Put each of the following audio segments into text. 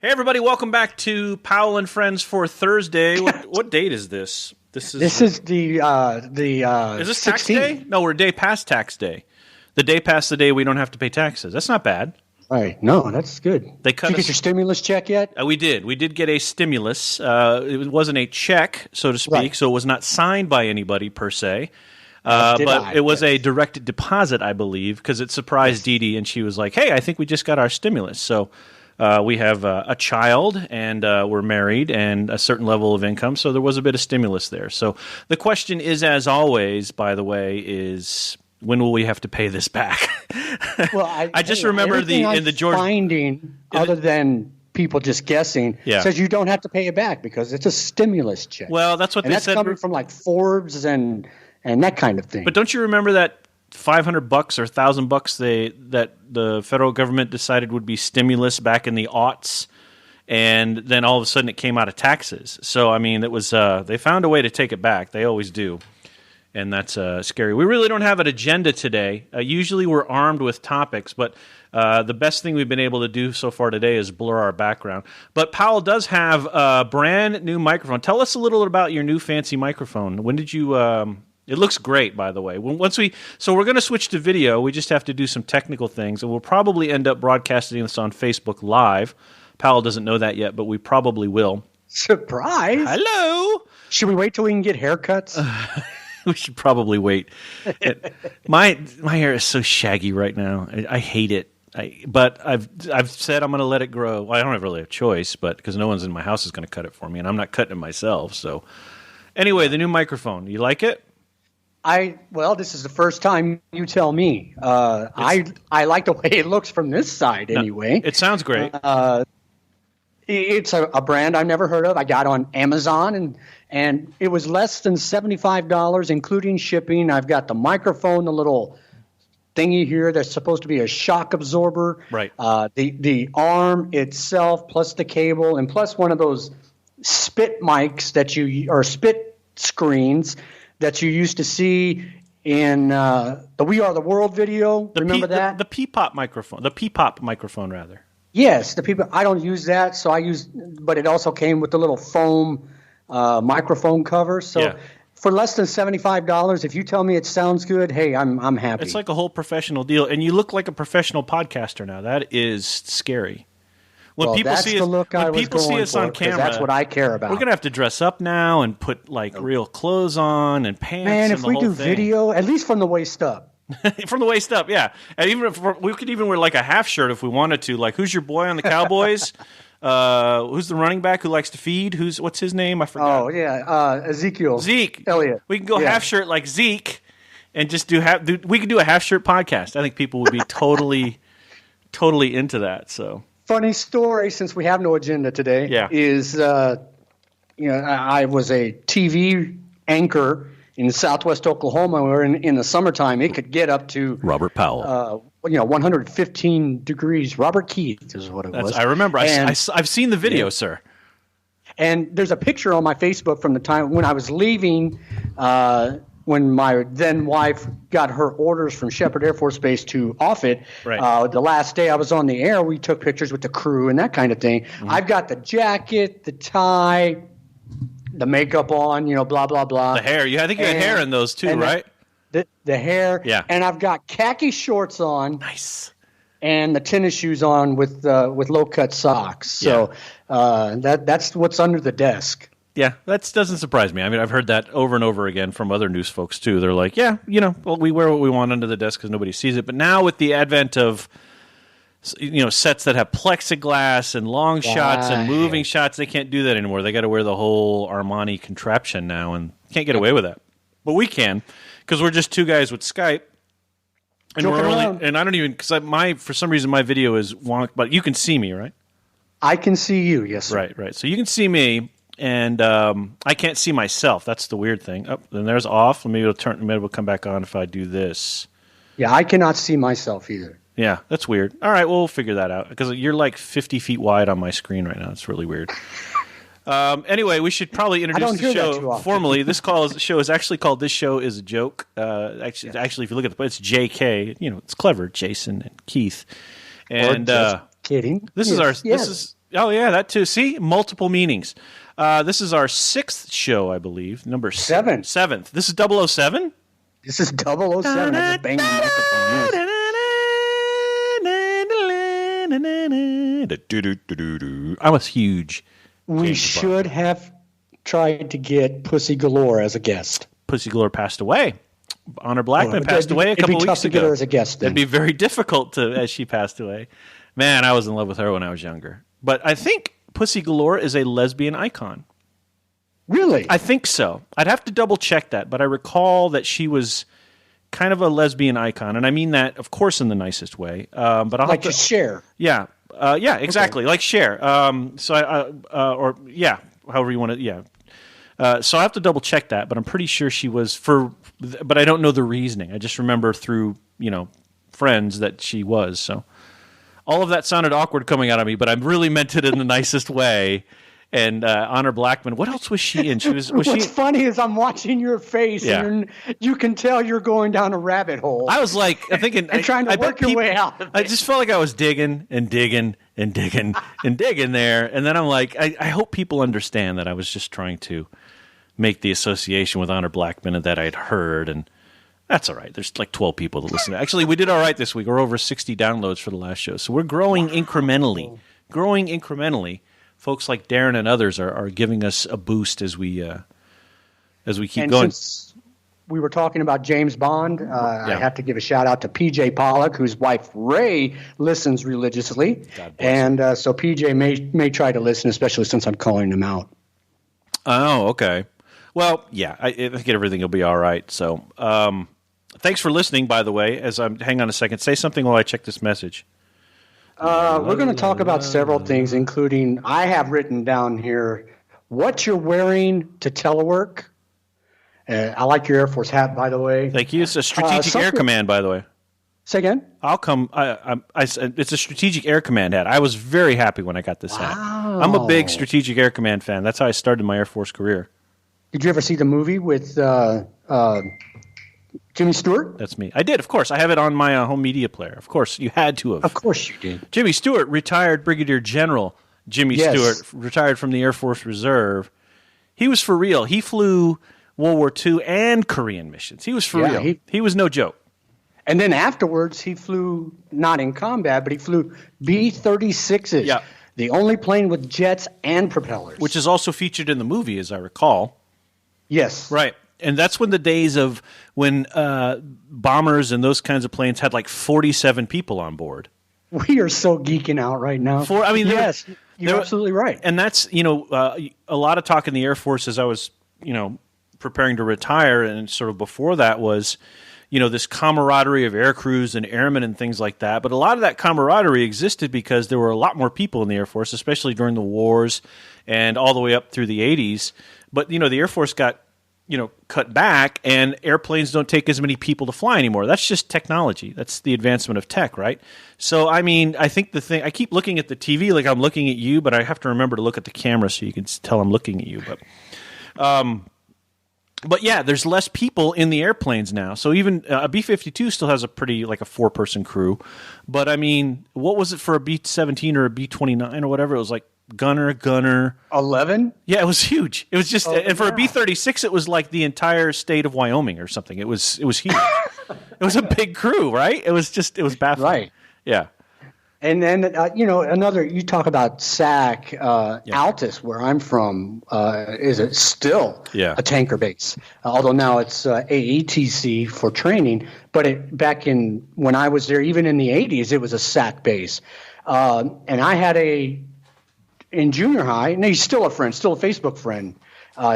Hey everybody, welcome back to Powell and Friends for Thursday. What date is this? This is the Is this tax 16th. day? No, we're a day past tax day. The day past the day we don't have to pay taxes. That's not bad. Right. No, that's good. They Did you get your stimulus check yet? We did. We did get a stimulus. It wasn't a check, so to speak, Right. so it was not signed by anybody per se. But it was a direct deposit, I believe, because it surprised Dee Dee, and she was like, "Hey, I think we just got our stimulus." So we have a child, and we're married, and a certain level of income, so there was a bit of stimulus there. So the question is, as always, by the way, is when will we have to pay this back? Well, I just remember in the George finding, other than people just guessing, says you don't have to pay it back because it's a stimulus check. Well, that's what and they that's said. Coming from like Forbes and that kind of thing. But don't you remember that $500 or $1,000 that the federal government decided would be stimulus back in the aughts, and then all of a sudden it came out of taxes. So I mean, it was they found a way to take it back. They always do, and that's scary. We really don't have an agenda today. Usually we're armed with topics, but the best thing we've been able to do so far today is blur our background. But Powell does have a brand new microphone. Tell us a little about your new fancy microphone. When did you? It looks great, by the way. So we're going to switch to video. We just have to do some technical things, and we'll probably end up broadcasting this on Facebook Live. Powell doesn't know that yet, but we probably will. Surprise! Hello! Should we wait till we can get haircuts? We should probably wait. My hair is so shaggy right now. I hate it. But I've said I'm going to let it grow. Well, I don't really have a choice, but because no one's in my house is going to cut it for me, and I'm not cutting it myself. So anyway, the new microphone. You like it? Well, this is the first time you tell me. I like the way it looks from this side anyway. It sounds great. It's a brand I've never heard of. I got on Amazon, and it was less than $75, including shipping. I've got the microphone, the little thingy here that's supposed to be a shock absorber. Right. The arm itself, plus the cable, and plus one of those spit mics or spit screens that you used to see in the We Are the World video. Remember that? The P-pop microphone. The P-pop microphone, rather. Yes, I don't use that, but it also came with the little foam microphone cover. So for less than $75, if you tell me it sounds good, hey, I'm happy. It's like a whole professional deal, and you look like a professional podcaster now. That is scary. When people see us on camera, that's what I care about. We're gonna have to dress up now and put real clothes on and pants. Man, if we do video, at least from the waist up. From the waist up, yeah. And even if we could even wear like a half shirt if we wanted to. Like, who's your boy on the Cowboys? Who's the running back who likes to feed? What's his name? I forgot. Oh yeah, Ezekiel. Zeke Elliott. We can go half shirt like Zeke, and just we could do a half shirt podcast. I think people would be totally into that. So. Funny story, since we have no agenda today, is I was a TV anchor in Southwest Oklahoma, where in the summertime it could get up to Robert Powell. 115 degrees. Robert Keith is what it was. I remember. I've seen the video, sir. And there's a picture on my Facebook from the time when I was leaving. When my then wife got her orders from Shepherd Air Force Base to Offutt, the last day I was on the air, we took pictures with the crew and that kind of thing. Mm-hmm. I've got the jacket, the tie, the makeup on, blah, blah, blah. The hair. I think you had hair in those too, right? The hair. Yeah. And I've got khaki shorts on. Nice. And the tennis shoes on with low-cut socks. So that's what's under the desk. Yeah, that doesn't surprise me. I mean, I've heard that over and over again from other news folks, too. They're like, we wear what we want under the desk because nobody sees it. But now with the advent of, sets that have plexiglass and long shots and moving shots, they can't do that anymore. They got to wear the whole Armani contraption now and can't get away with that. But we can because we're just two guys with Skype. And I don't even, because for some reason my video is wonk, but you can see me, right? I can see you, yes, sir. Right. So you can see me. And I can't see myself. That's the weird thing. Oh, then there's off. Maybe it'll come back on if I do this. Yeah, I cannot see myself either. Yeah, that's weird. All right, we'll figure that out because you're like 50 feet wide on my screen right now. It's really weird. Anyway, we should probably introduce the show formally. This show is actually called "This Show Is a Joke." Actually, if you look at it's JK. It's clever, Jason and Keith. And kidding. This Oh, yeah, that too. See? Multiple meanings. This is our 6th show, I believe. Number 7. 7th. This is 007? This is 007. I just banged the microphone. Yes. I'm a huge... We should have tried to get Pussy Galore as a guest. Pussy Galore passed away. Honor Blackman passed away a couple weeks ago. It'd be tough to get her as a guest then. It'd be very difficult as she passed away. Man, I was in love with her when I was younger. But I think Pussy Galore is a lesbian icon. Really? I think so. I'd have to double check that, but I recall that she was kind of a lesbian icon, and I mean that, of course, in the nicest way. But I'll like have to Cher. Yeah, yeah, exactly, okay. Like Cher. However you want to. Yeah. So I have to double check that, but I'm pretty sure she was but I don't know the reasoning. I just remember through friends that she was. So all of that sounded awkward coming out of me, but I really meant it in the nicest way. And Honor Blackman, what else was she in? What's funny is I'm watching your face, and you can tell you're going down a rabbit hole. I was like, I'm thinking, and trying to work your way out of it. I just felt like I was digging and digging and digging and digging there, and then I'm like, I hope people understand that I was just trying to make the association with Honor Blackman and that I'd heard, and that's all right. There's like 12 people that listen. Actually, we did all right this week. We're over 60 downloads for the last show, so we're growing incrementally. Folks like Darren and others are giving us a boost as we keep going. Since we were talking about James Bond, I have to give a shout out to PJ Pollock, whose wife Ray listens religiously, and so PJ may try to listen, especially since I'm calling him out. Oh, okay. Well, yeah, I think everything will be all right. So, thanks for listening. By the way, hang on a second, say something while I check this message. We're going to talk about several things, including I have written down here what you're wearing to telework. I like your Air Force hat, by the way. Thank you. It's a Strategic Air Command, by the way. Say again? It's a Strategic Air Command hat. I was very happy when I got this hat. I'm a big Strategic Air Command fan. That's how I started my Air Force career. Did you ever see the movie with Jimmy Stewart? That's me. I did, of course. I have it on my home media player. Of course, you had to have. Of course you did. Jimmy Stewart, retired Brigadier General Jimmy Stewart, retired from the Air Force Reserve. He was for real. He flew World War II and Korean missions. He was for real. He was no joke. And then afterwards, he flew, not in combat, but he flew B-36s. Yeah. The only plane with jets and propellers. Which is also featured in the movie, as I recall. Yes. Right. And that's when the days of when bombers and those kinds of planes had like 47 people on board. We are so geeking out right now. Yes, you're absolutely right. And that's, a lot of talk in the Air Force as I was, preparing to retire, and sort of before that was, this camaraderie of air crews and airmen and things like that. But a lot of that camaraderie existed because there were a lot more people in the Air Force, especially during the wars and all the way up through the 80s. But, the Air Force got cut back, and airplanes don't take as many people to fly anymore. That's just technology. That's the advancement of tech, right? So, I think I keep looking at the TV like I'm looking at you, but I have to remember to look at the camera so you can tell I'm looking at you. But yeah, there's less people in the airplanes now. So even a B-52 still has a pretty, like a 4-person crew. But what was it for a B-17 or a B-29 or whatever? It was like gunner 11. Yeah, it was huge. It was just and for a B-36 it was like the entire state of Wyoming or something. It was huge. It was a big crew, right? It was baffling. Right. Yeah. And then you talk about SAC, Altus, where I'm from, is it still a tanker base? Although now it's AETC for training, but back when I was there, even in the 80s, it was a SAC base. And I had in junior high, and he's still a friend, still a Facebook friend.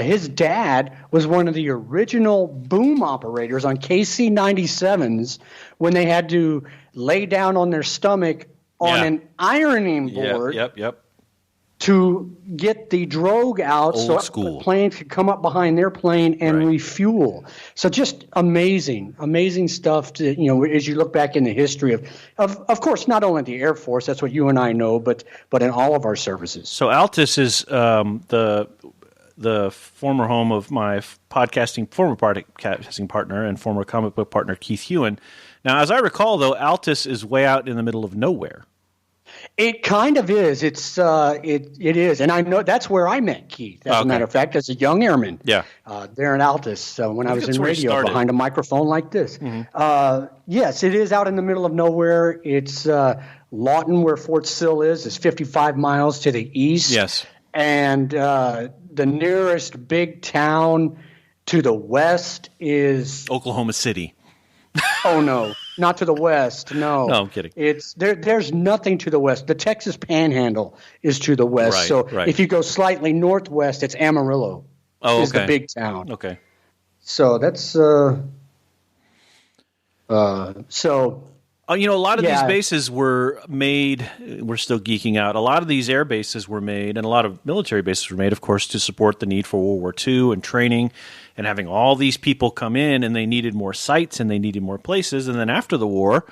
His dad was one of the original boom operators on KC-97s when they had to lay down on their stomach on an ironing board to get the drogue out so the planes could come up behind their plane and refuel. So just amazing stuff to, as you look back in the history of course, not only the Air Force, that's what you and I know, but in all of our services. So Altus is the former home of my former podcasting partner and former comic book partner, Keith Hewen. Now, as I recall, though, Altus is way out in the middle of nowhere. It kind of is. It is, and I know that's where I met Keith. As a matter of fact, as a young airman, there in Altus, when I was in radio behind a microphone like this. Mm-hmm. Yes, it is out in the middle of nowhere. It's Lawton, where Fort Sill is 55 miles to the east. Yes, and the nearest big town to the west is Oklahoma City. Oh no, not to the west. No, I'm kidding. It's there. There's nothing to the west. The Texas Panhandle is to the west. If you go slightly northwest, it's Amarillo. Is the big town. Okay. So that's a lot of these bases were made. We're still geeking out. A lot of these air bases were made, and a lot of military bases were made, of course, to support the need for World War II and training. And having all these people come in, and they needed more sites and they needed more places. And then after the war,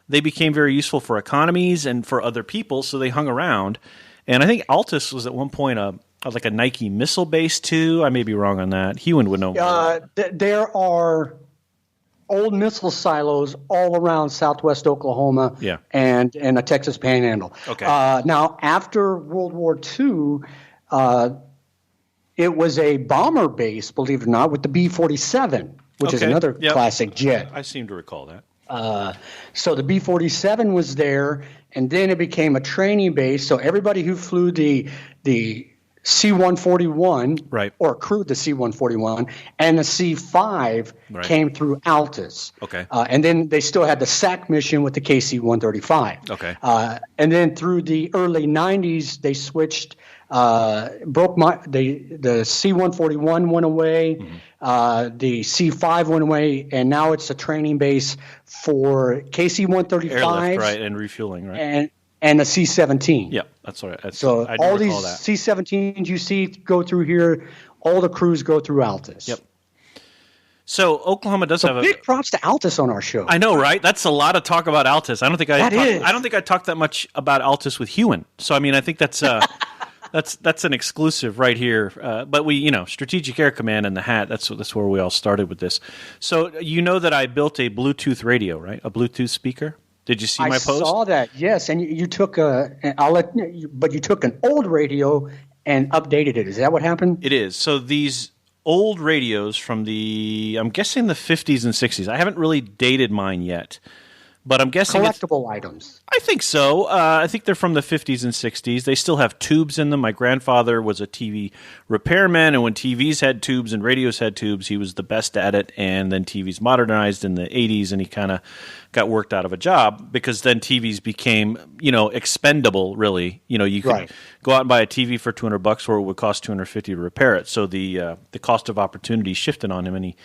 they became very useful for economies and for other people, so they hung around. And I think Altus was at one point like a Nike missile base too. I may be wrong on that. Hewan would know. There are old missile silos all around southwest Oklahoma and the Texas Panhandle. Okay. Now, after World War II, it was a bomber base, believe it or not, with the B-47, which is another classic jet. I seem to recall that. So the B-47 was there, and then it became a training base. So everybody who flew the C-141 or crewed the C-141 and the C-5 came through Altus. Okay. And then they still had the SAC mission with the KC-135. Okay. And then through the early 90s, they switched – the C-141 went away, the C-5 went away, and now it's a training base for KC-135, airlift, and refueling, and the C-17. Yeah, that's right. So all these C-17s you see go through here, all the crews go through Altus. Yep. So Oklahoma does have big props to Altus on our show. I know, right? That's a lot of talk about Altus. I don't think I talked that much about Altus with Hewan. So I mean, I think that's. That's an exclusive right here. But we, Strategic Air Command and the hat, that's where we all started with this. So you know that I built a Bluetooth radio, right? A Bluetooth speaker. Did you see my post? I saw that, yes. And you took you took an old radio and updated it. Is that what happened? It is. So these old radios from I'm guessing the 50s and 60s. I haven't really dated mine yet. But I'm guessing collectible items. I think so. I think they're from the 50s and 60s. They still have tubes in them. My grandfather was a TV repairman, and when TVs had tubes and radios had tubes, he was the best at it. And then TVs modernized in the 80s, and he kind of got worked out of a job because then TVs became, expendable. Really, you could go out and buy a TV for $200, or it would cost $250 to repair it. So the cost of opportunity shifted on him, and he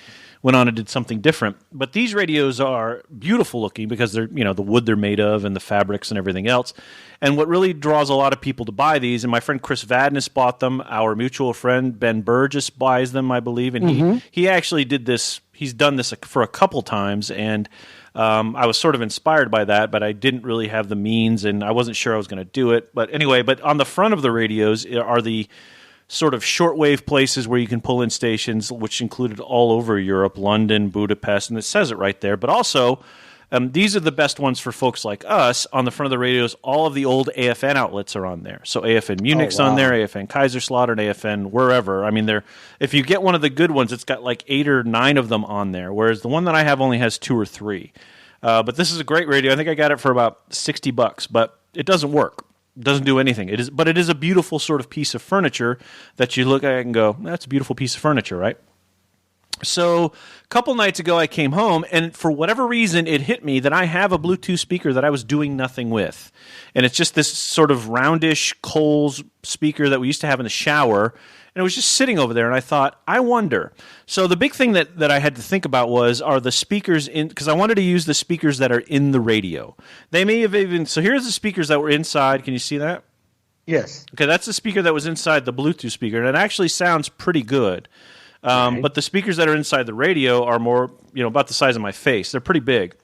went on and did something different. But these radios are beautiful looking because they're, the wood they're made of and the fabrics and everything else. And what really draws a lot of people to buy these, and my friend Chris Vadnais bought them, our mutual friend Ben Burgess buys them, I believe, and he actually did this, he's done this for a couple times, and I was sort of inspired by that, but I didn't really have the means, and I wasn't sure I was going to do it. But anyway, on the front of the radios are the sort of shortwave places where you can pull in stations, which included all over Europe, London, Budapest, and it says it right there. But also, these are the best ones for folks like us. On the front of the radios, all of the old AFN outlets are on there. So AFN Munich's on there, AFN Kaiserslautern, AFN wherever. I mean, if you get one of the good ones, it's got like 8 or 9 of them on there, whereas the one that I have only has 2 or 3. But this is a great radio. I think I got it for about $60, but it doesn't work. Doesn't do anything. But it is a beautiful sort of piece of furniture that you look at and go, that's a beautiful piece of furniture, right? So a couple nights ago I came home, and for whatever reason it hit me that I have a Bluetooth speaker that I was doing nothing with. And it's just this sort of roundish Coles speaker that we used to have in the shower, and it was just sitting over there, and I thought, I wonder. So the big thing that I had to think about are the speakers in, because I wanted to use the speakers that are in the radio. They may have even, so here's the speakers that were inside. Can you see that? Yes. Okay, that's the speaker that was inside the Bluetooth speaker, and it actually sounds pretty good. But the speakers that are inside the radio are more, about the size of my face. They're pretty big.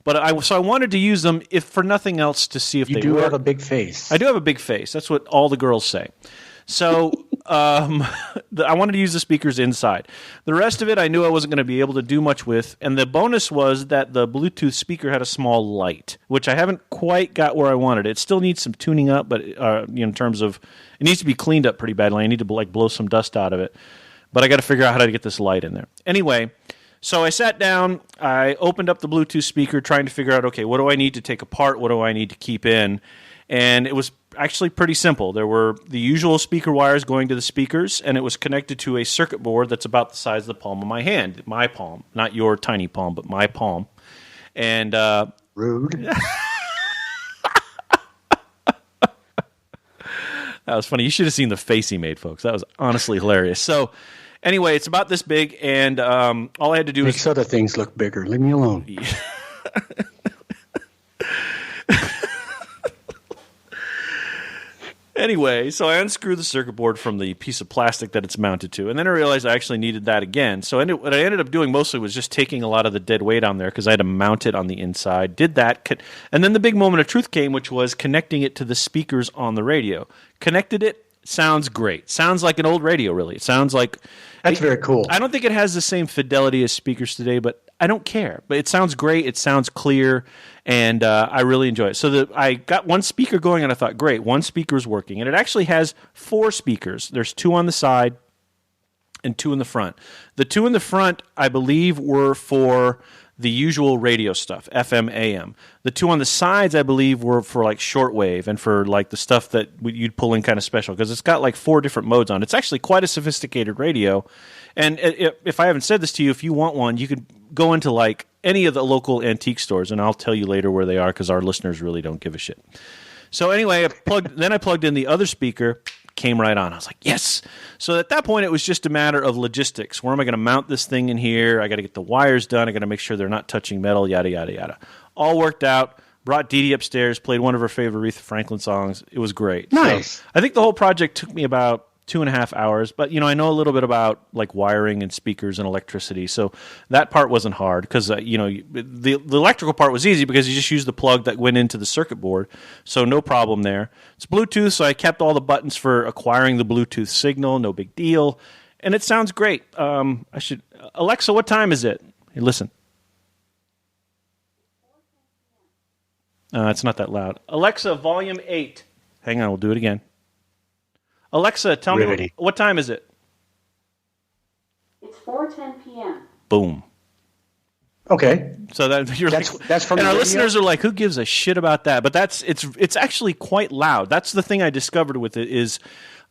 But I wanted to use them, if for nothing else, to see if they work. You do have a big face. I do have a big face. That's what all the girls say. So I wanted to use the speakers inside. The rest of it, I knew I wasn't going to be able to do much with. And the bonus was that the Bluetooth speaker had a small light, which I haven't quite got where I wanted. It still needs some tuning up, but in terms of it needs to be cleaned up pretty badly. I need to blow some dust out of it. But I got to figure out how to get this light in there. Anyway, so I sat down. I opened up the Bluetooth speaker, trying to figure out, okay, what do I need to take apart? What do I need to keep in? And it was actually pretty simple. There were the usual speaker wires going to the speakers, and it was connected to a circuit board that's about the size of the palm of my hand. My palm. Not your tiny palm, but my palm. And rude. That was funny. You should have seen the face he made, folks. That was honestly hilarious. So anyway, it's about this big, and all I had to do makes other things look bigger. Leave me alone. Anyway, so I unscrewed the circuit board from the piece of plastic that it's mounted to, and then I realized I actually needed that again. So what I ended up doing mostly was just taking a lot of the dead weight on there because I had to mount it on the inside. Did that, and then the big moment of truth came, which was connecting it to the speakers on the radio. Connected it. Sounds great. Sounds like an old radio, really. It sounds like... That's very cool. I don't think it has the same fidelity as speakers today, but I don't care. But it sounds great. It sounds clear, and I really enjoy it. So I got one speaker going, and I thought, great, one speaker is working. And it actually has 4 speakers. There's 2 on the side and 2 in the front. The 2 in the front, I believe, were for the usual radio stuff, FM, AM. The 2 on the sides, I believe, were for like shortwave and for like the stuff that you'd pull in kind of special because it's got like 4 different modes on it. It's actually quite a sophisticated radio. And if I haven't said this to you, if you want one, you could go into like any of the local antique stores, and I'll tell you later where they are because our listeners really don't give a shit. So anyway, I plugged in the other speaker. Came right on. I was like, yes. So at that point, it was just a matter of logistics. Where am I going to mount this thing in here? I got to get the wires done. I got to make sure they're not touching metal, yada, yada, yada. All worked out. Brought Dee Dee upstairs, played one of her favorite Aretha Franklin songs. It was great. Nice. So I think the whole project took me about 2.5 hours, but I know a little bit about like wiring and speakers and electricity, so that part wasn't hard because the electrical part was easy because you just used the plug that went into the circuit board, so no problem there. It's Bluetooth, so I kept all the buttons for acquiring the Bluetooth signal, no big deal, and it sounds great. Alexa, what time is it? Hey, listen. It's not that loud. Alexa, volume 8. Hang on, we'll do it again. Alexa, tell me what time is it? It's 4:10 p.m. Boom. Okay. So that's from and our radio? listeners are like, who gives a shit about that? But it's actually quite loud. That's the thing I discovered with it is,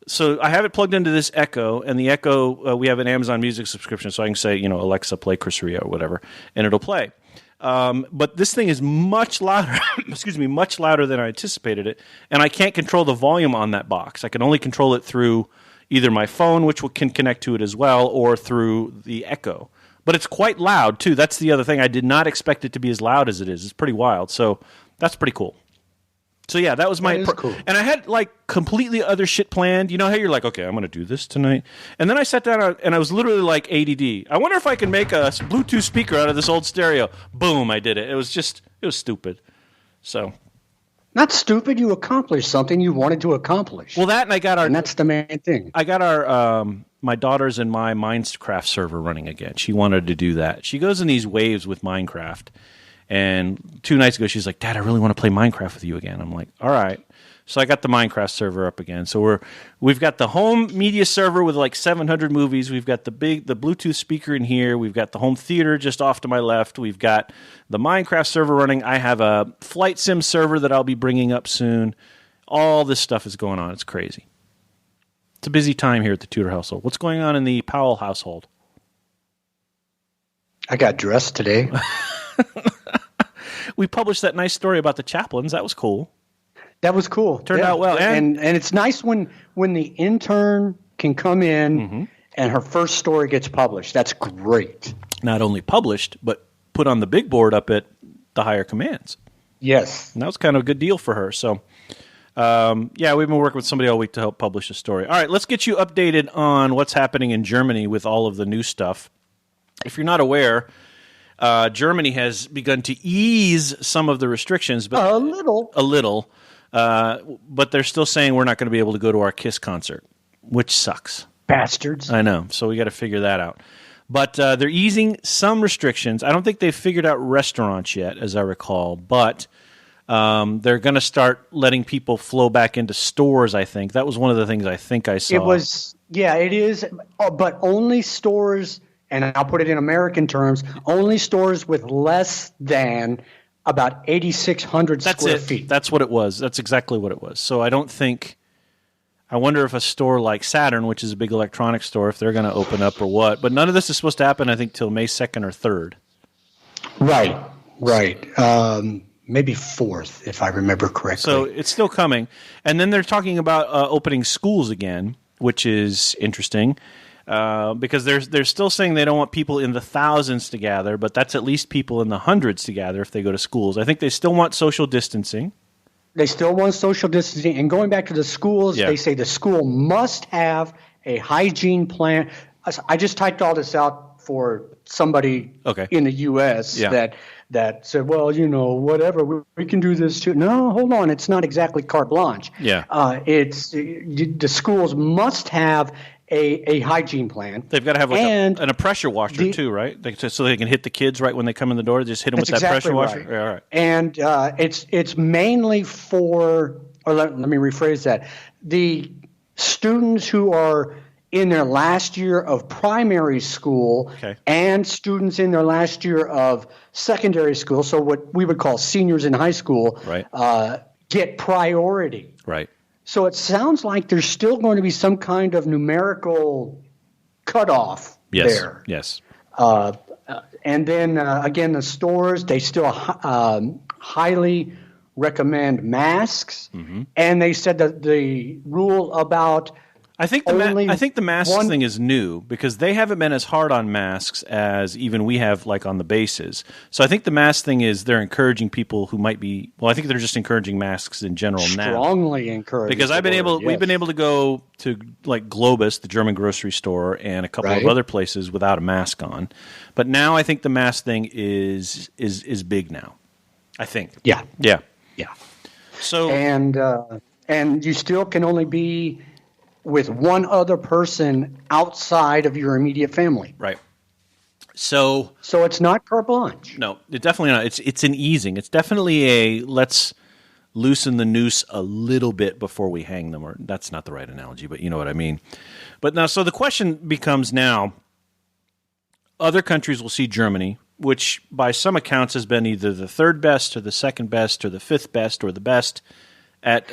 so I have it plugged into this Echo, and the Echo we have an Amazon Music subscription, so I can say Alexa, play Chris Ria or whatever, and it'll play. But this thing is much louder, much louder than I anticipated it, and I can't control the volume on that box. I can only control it through either my phone, which can connect to it as well, or through the Echo. But it's quite loud, too. That's the other thing. I did not expect it to be as loud as it is. It's pretty wild, so that's pretty cool. So yeah, that was my cool. And I had like completely other shit planned. You know how you're like, okay, I'm going to do this tonight. And then I sat down and I was literally like ADD. I wonder if I can make a Bluetooth speaker out of this old stereo. Boom, I did it. It was stupid. So not stupid, you accomplished something you wanted to accomplish. Well, that and that's the main thing. I got our my daughter's and my Minecraft server running again. She wanted to do that. She goes in these waves with Minecraft. And 2 nights ago, she's like, Dad, I really want to play Minecraft with you again. I'm like, all right. So I got the Minecraft server up again. So we've got the home media server with like 700 movies. We've got the Bluetooth speaker in here. We've got the home theater just off to my left. We've got the Minecraft server running. I have a flight sim server that I'll be bringing up soon. All this stuff is going on. It's crazy. It's a busy time here at the Tudor household. What's going on in the Powell household? I got dressed today. We published that nice story about the chaplains. That was cool. That was cool. Turned out well. And it's nice when the intern can come in and her first story gets published. That's great. Not only published, but put on the big board up at the higher commands. Yes. And that was kind of a good deal for her. So, we've been working with somebody all week to help publish the story. All right, let's get you updated on what's happening in Germany with all of the new stuff. If you're not aware, Germany has begun to ease some of the restrictions, but a little. But they're still saying we're not going to be able to go to our KISS concert. which sucks. Bastards. I know. So we got to figure that out. But they're easing some restrictions. I don't think they've figured out restaurants yet, as I recall. But they're going to start letting people flow back into stores, I think. That was one of the things I think I saw. It is. But only stores, and I'll put it in American terms, only stores with less than about 8,600 square feet. That's what it was. That's exactly what it was. So I don't think... I wonder if a store like Saturn, which is a big electronics store, if they're going to open up or what. But none of this is supposed to happen, I think, till May 2nd or 3rd. Right. Maybe 4th, if I remember correctly. So it's still coming. And then they're talking about opening schools again, which is interesting because they're still saying they don't want people in the thousands to gather, but that's at least people in the hundreds to gather if they go to schools. I think they still want social distancing. They still want social distancing. And going back to the schools, They say the school must have a hygiene plan. I just typed all this out for somebody in the U.S. that said, well, whatever, we can do this too. No, hold on. It's not exactly carte blanche. Yeah. The schools must have a hygiene plan. They've got to have a pressure washer too, right? So they can hit the kids right when they come in the door. Just hit them with that pressure washer. Right. Yeah, all right. And it's mainly for, or let me rephrase that, the students who are in their last year of primary school and students in their last year of secondary school, so what we would call seniors in high school, get priority. Right. So it sounds like there's still going to be some kind of numerical cutoff there. Yes. And then, again, the stores, they still highly recommend masks. Mm-hmm. And they said that the rule about I think the mask thing is new because they haven't been as hard on masks as even we have, like on the bases. So I think the mask thing is they're encouraging people who might be. Well, I think they're just encouraging masks in general now. Strongly encouraging. Because we've been able to go to like Globus, the German grocery store, and a couple of other places without a mask on. But now I think the mask thing is big now. I think. Yeah. So and you still can only be with one other person outside of your immediate family. Right. So it's not carte blanche. No, it definitely not. It's an easing. It's definitely a let's loosen the noose a little bit before we hang them. Or that's not the right analogy, but you know what I mean. But now, so the question becomes now, other countries will see Germany, which by some accounts has been either the third best or the second best or the fifth best or the best at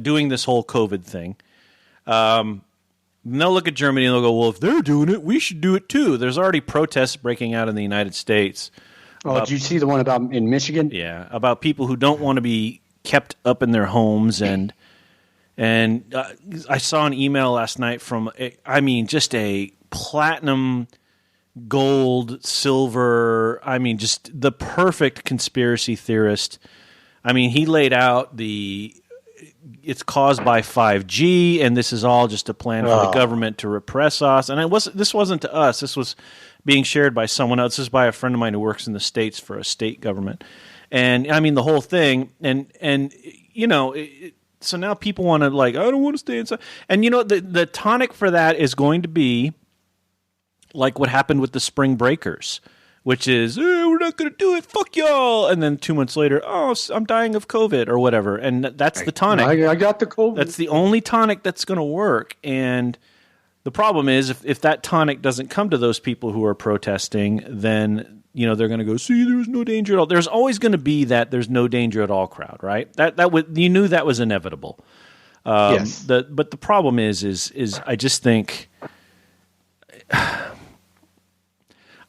doing this whole COVID thing. They'll look at Germany and they'll go, well, if they're doing it, we should do it too. There's already protests breaking out in the United States. Did you see the one in Michigan? Yeah, about people who don't want to be kept up in their homes. And I saw an email last night from, just a platinum, gold, silver, just the perfect conspiracy theorist. He laid out it's caused by 5G, and this is all just a plan for the government to repress us. And this wasn't to us. This was being shared by someone else. This is by a friend of mine who works in the States for a state government. And, the whole thing. So now people want to, I don't want to stay inside. And, the tonic for that is going to be like what happened with the spring breakers, which is, we're not going to do it, fuck y'all. And then 2 months later, I'm dying of COVID or whatever. And that's the tonic. I got the COVID. That's the only tonic that's going to work. And the problem is if that tonic doesn't come to those people who are protesting, then, they're going to go, see, there's no danger at all. There's always going to be that there's no danger at all crowd, right? You knew that was inevitable. Yes. But the problem is I just think...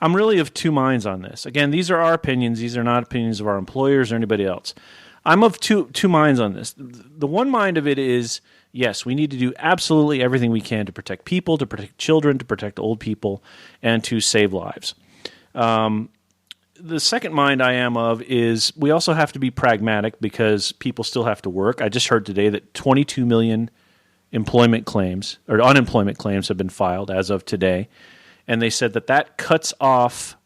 I'm really of two minds on this. Again, these are our opinions. These are not opinions of our employers or anybody else. I'm of two minds on this. The one mind of it is, yes, we need to do absolutely everything we can to protect people, to protect children, to protect old people, and to save lives. The second mind I am of is we also have to be pragmatic because people still have to work. I just heard today that 22 million unemployment claims have been filed as of today. And they said that cuts off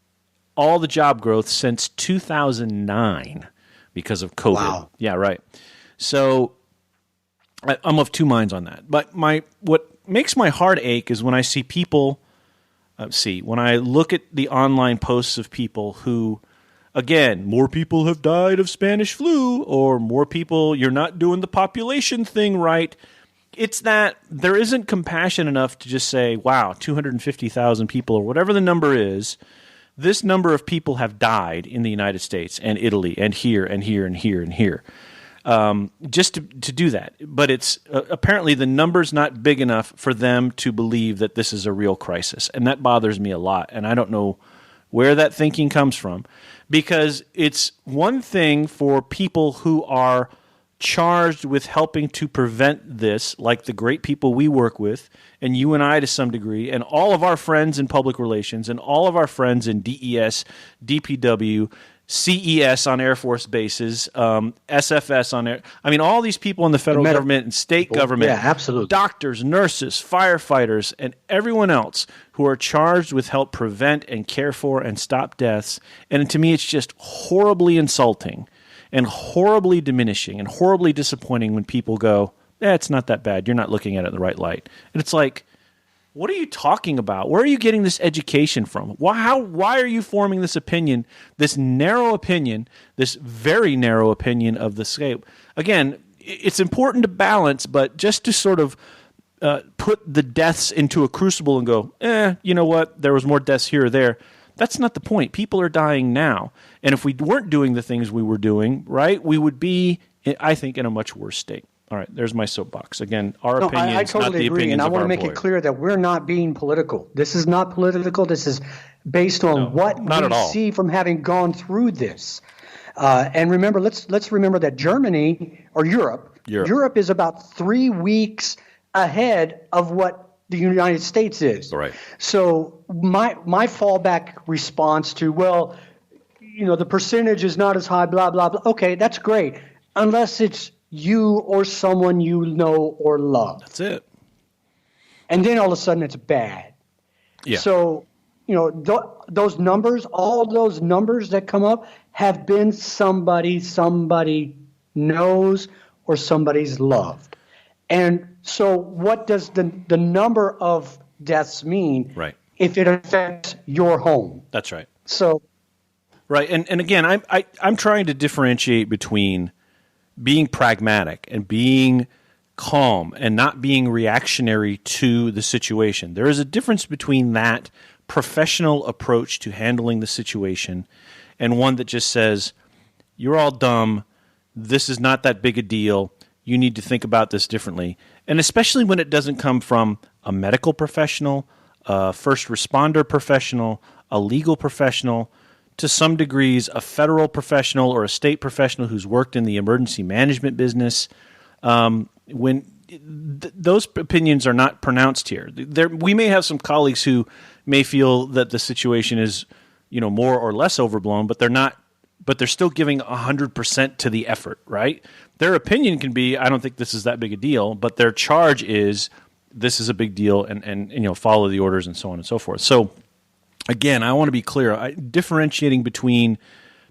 all the job growth since 2009 because of COVID. Wow. Yeah, right. So I'm of two minds on that. But what makes my heart ache is when I see people. When I look at the online posts of people who, again, more people have died of Spanish flu, or more people, you're not doing the population thing right. It's that there isn't compassion enough to just say, wow, 250,000 people, or whatever the number is, this number of people have died in the United States and Italy and here and here and here and here. Just to do that. But it's apparently the number's not big enough for them to believe that this is a real crisis. And that bothers me a lot. And I don't know where that thinking comes from, because it's one thing for people who are charged with helping to prevent this, like the great people we work with, and you and I to some degree, and all of our friends in public relations, and all of our friends in DES, DPW, CES on Air Force bases, SFS on air. I mean, all these people in the federal government and state government, absolutely, doctors, nurses, firefighters, and everyone else who are charged with help prevent and care for and stop deaths. And to me, it's just horribly insulting and horribly diminishing and horribly disappointing when people go, it's not that bad. You're not looking at it in the right light. And it's like, what are you talking about? Where are you getting this education from? Why are you forming this opinion, this narrow opinion, this very narrow opinion of the scape? Again, it's important to balance, but just to sort of put the deaths into a crucible and go, you know what, there was more deaths here or there. That's not the point. People are dying now. And if we weren't doing the things we were doing, right, we would be, I think, in a much worse state. All right, there's my soapbox. Again, our opinions, I totally not the agree, opinions and I of want our to make employer. it clear that we're not being political. This is not political. This is based on what we see from having gone through this. And remember, let's remember that Germany or Europe is about 3 weeks ahead of what the United States is. Right. So my fallback response to, well, you know, the percentage is not as high, blah, blah, blah. Okay, that's great. Unless it's you or someone you know or love. That's it. And then all of a sudden it's bad. Yeah. So, you know, those numbers, all those numbers that come up have been somebody knows or somebody's loved. And so what does the number of deaths mean if it affects your home? That's right. So, right. And again, I'm trying to differentiate between being pragmatic and being calm and not being reactionary to the situation. There is a difference between that professional approach to handling the situation and one that just says, you're all dumb, this is not that big a deal, you need to think about this differently. And especially when it doesn't come from a medical professional, a first responder professional, a legal professional, to some degrees a federal professional or a state professional who's worked in the emergency management business. When those opinions are not pronounced here. We may have some colleagues who may feel that the situation is, you know, more or less overblown, but they're not. But they're still giving 100% to the effort, right? Their opinion can be, I don't think this is that big a deal, but their charge is, this is a big deal, and you know, follow the orders and so on and so forth. So, again, I want to be clear, differentiating between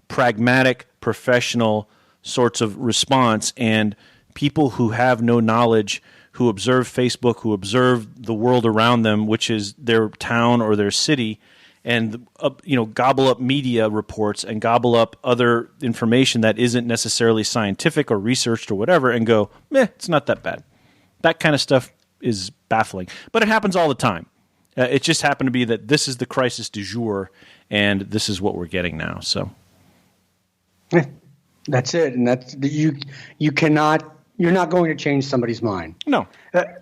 pragmatic, professional sorts of response and people who have no knowledge, who observe Facebook, who observe the world around them, which is their town or their city, and you know, gobble up media reports and gobble up other information that isn't necessarily scientific or researched or whatever, and go, it's not that bad. That kind of stuff is baffling. But it happens all the time. It just happened to be that this is the crisis du jour, and this is what we're getting now. So that's it, and that's you cannot. You're not going to change somebody's mind. No,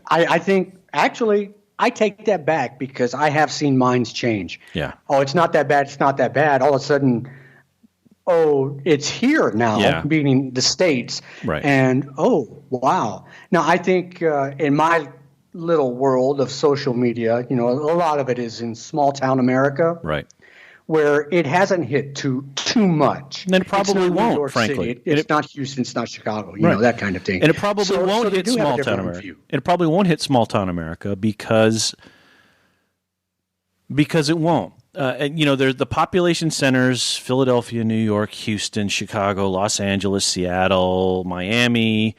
I think actually. I take that back because I have seen minds change. Yeah. Oh, it's not that bad. It's not that bad. All of a sudden, it's here now, meaning the states. Right. And, wow. Now, I think in my little world of social media, you know, a lot of it is in small town America. Right. Where it hasn't hit too much. And it probably won't, frankly. It's not Houston, it's not Chicago, you know, that kind of thing. And it probably won't hit small town America. It probably won't hit small town America because it won't. And, you know, there's the population centers, Philadelphia, New York, Houston, Chicago, Los Angeles, Seattle, Miami,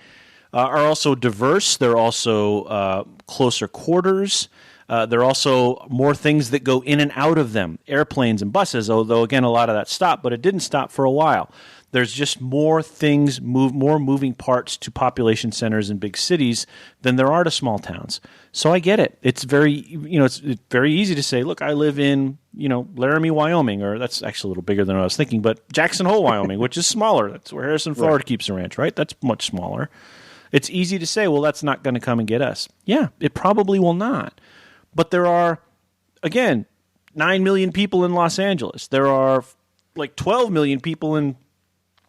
are also diverse. They're also closer quarters. There are also more things that go in and out of them, airplanes and buses, although, again, a lot of that stopped, but it didn't stop for a while. There's just more things, more moving parts to population centers in big cities than there are to small towns. So I get it. It's very, it's very easy to say, look, I live in, Laramie, Wyoming, or that's actually a little bigger than I was thinking, but Jackson Hole, Wyoming, which is smaller. That's where Harrison Ford keeps a ranch, right? That's much smaller. It's easy to say, well, that's not going to come and get us. Yeah, it probably will not. But there are, again, 9 million people in Los Angeles. There are like 12 million people in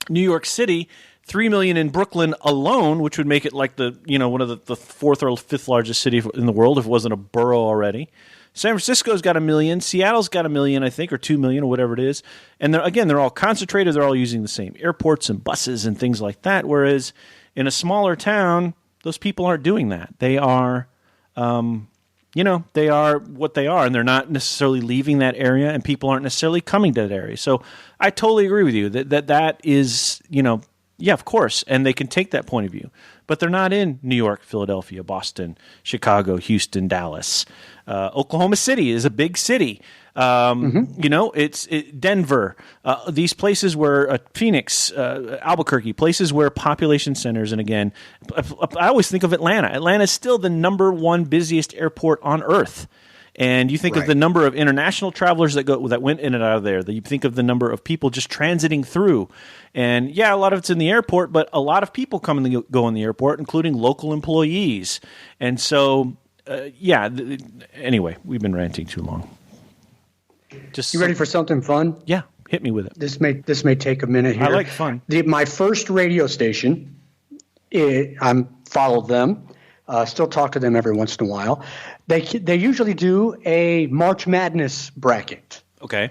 New York City, 3 million in Brooklyn alone, which would make it like one of the fourth or fifth largest city in the world if it wasn't a borough already. San Francisco's got 1 million. Seattle's got 1 million, I think, or 2 million, or whatever it is. And they're all concentrated. They're all using the same airports and buses and things like that. Whereas in a smaller town, those people aren't doing that. They are, they are what they are, and they're not necessarily leaving that area, and people aren't necessarily coming to that area. So I totally agree with you that is, yeah, of course, and they can take that point of view. But they're not in New York, Philadelphia, Boston, Chicago, Houston, Dallas. Oklahoma City is a big city. It's Denver. These places where Phoenix, Albuquerque, places where population centers. And again, I always think of Atlanta. Atlanta is still the number one busiest airport on earth. And you think of the number of international travelers that went in and out of there. You think of the number of people just transiting through. And yeah, a lot of it's in the airport, but a lot of people come and go in the airport, including local employees. And so, anyway, we've been ranting too long. You ready for something fun? Yeah, hit me with it. This may take a minute here. I like fun. My first radio station, I followed them. Still talk to them every once in a while. They usually do a March Madness bracket. Okay.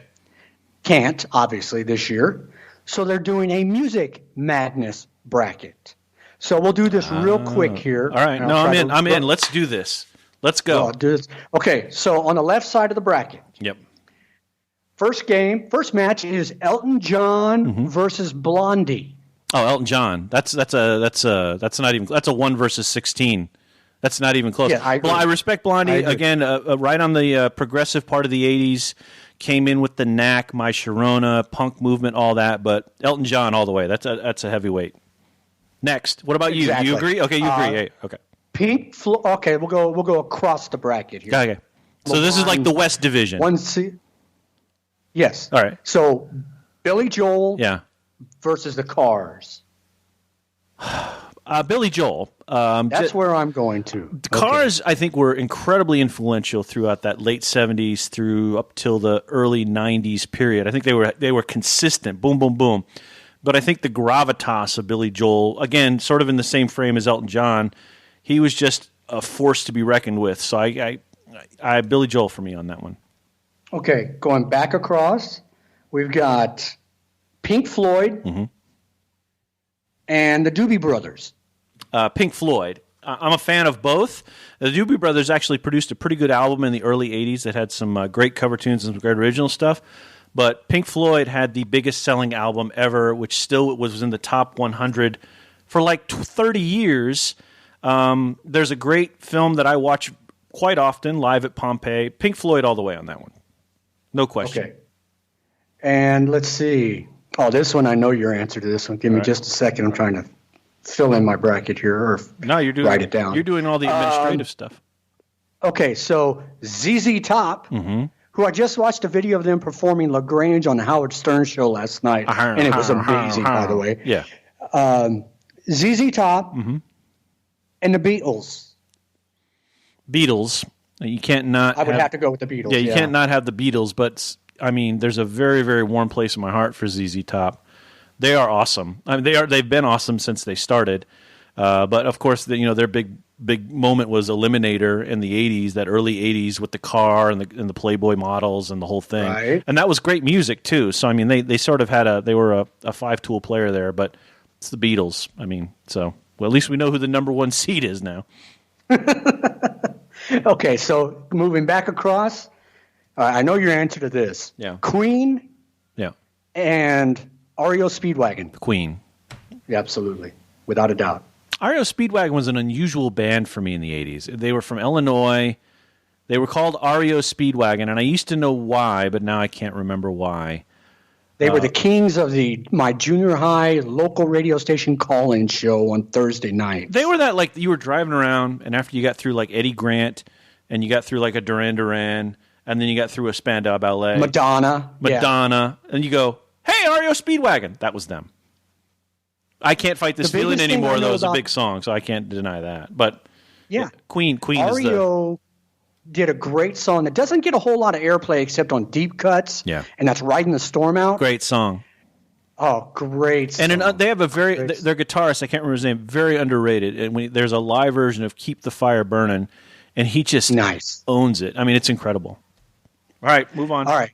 Can't, obviously, this year. So they're doing a Music Madness bracket. So we'll do this real quick here. All right. No, I'm in. Let's do this. Let's go. I'll do this. Okay, so on the left side of the bracket. Yep. First match is Elton John versus Blondie. Oh, Elton John. That's not even. That's a 1 versus 16. That's not even close. Yeah, I agree. I respect Blondie. Again, right on the progressive part of the 80s, came in with the Knack, My Sharona, punk movement, all that, but Elton John all the way. That's a heavyweight. Next. What about you? Exactly. Do you agree? Okay, you agree. Hey, okay. Pink Floyd. Okay, we'll go across the bracket here. Okay. So this is like the West Division. 1C. Yes. All right. So Billy Joel versus the Cars. Billy Joel. That's where I'm going to. The Cars, I think, were incredibly influential throughout that late 70s through up till the early 90s period. I think they were consistent. Boom, boom, boom. But I think the gravitas of Billy Joel, again, sort of in the same frame as Elton John, he was just a force to be reckoned with. So I Billy Joel for me on that one. Okay, going back across, we've got Pink Floyd and the Doobie Brothers. Pink Floyd. I'm a fan of both. The Doobie Brothers actually produced a pretty good album in the early 80s that had some great cover tunes and some great original stuff. But Pink Floyd had the biggest selling album ever, which still was in the top 100 for like 30 years. There's a great film that I watch quite often, Live at Pompeii. Pink Floyd all the way on that one. No question. Okay. And let's see. Oh, this one, I know your answer to this one. Give me just a second. I'm trying to fill in my bracket here or write it down. You're doing all the administrative stuff. Okay, so ZZ Top, who I just watched a video of them performing LaGrange on the Howard Stern show last night, and it was amazing, by the way. Yeah. ZZ Top and the Beatles. Beatles. You can't not. I would have to go with the Beatles. Yeah, you can't not have the Beatles, but I mean, there's a very, very warm place in my heart for ZZ Top. They are awesome. I mean, they've been awesome since they started. But of course, their big moment was Eliminator in the '80s, that early '80s with the car and the Playboy models and the whole thing. Right. And that was great music too. So I mean, they sort of had they were a 5-tool player there, but it's the Beatles. I mean, so at least we know who the number one seed is now. Okay, so moving back across, I know your answer to this. Yeah. Queen. Yeah. And REO Speedwagon. Queen. Yeah, absolutely, without a doubt. REO Speedwagon was an unusual band for me in the 80s. They were from Illinois. They were called REO Speedwagon, and I used to know why, but now I can't remember why. They were the kings of my junior high local radio station call-in show on Thursday night. They were that, like, you were driving around, and after you got through, like, Eddie Grant, and you got through, like, a Duran Duran, and then you got through a Spandau Ballet. Madonna. And you go, hey, REO Speedwagon. That was them. I Can't Fight This Feeling Anymore, though, is a big song, so I can't deny that. But Queen is the... REO did a great song that doesn't get a whole lot of airplay except on deep cuts. Yeah. And that's Riding the Storm Out. Great song. Oh, great song. And they have their guitarist, I can't remember his name, very underrated. And there's a live version of Keep the Fire Burning, and he just owns it. I mean, it's incredible. All right, move on. All right.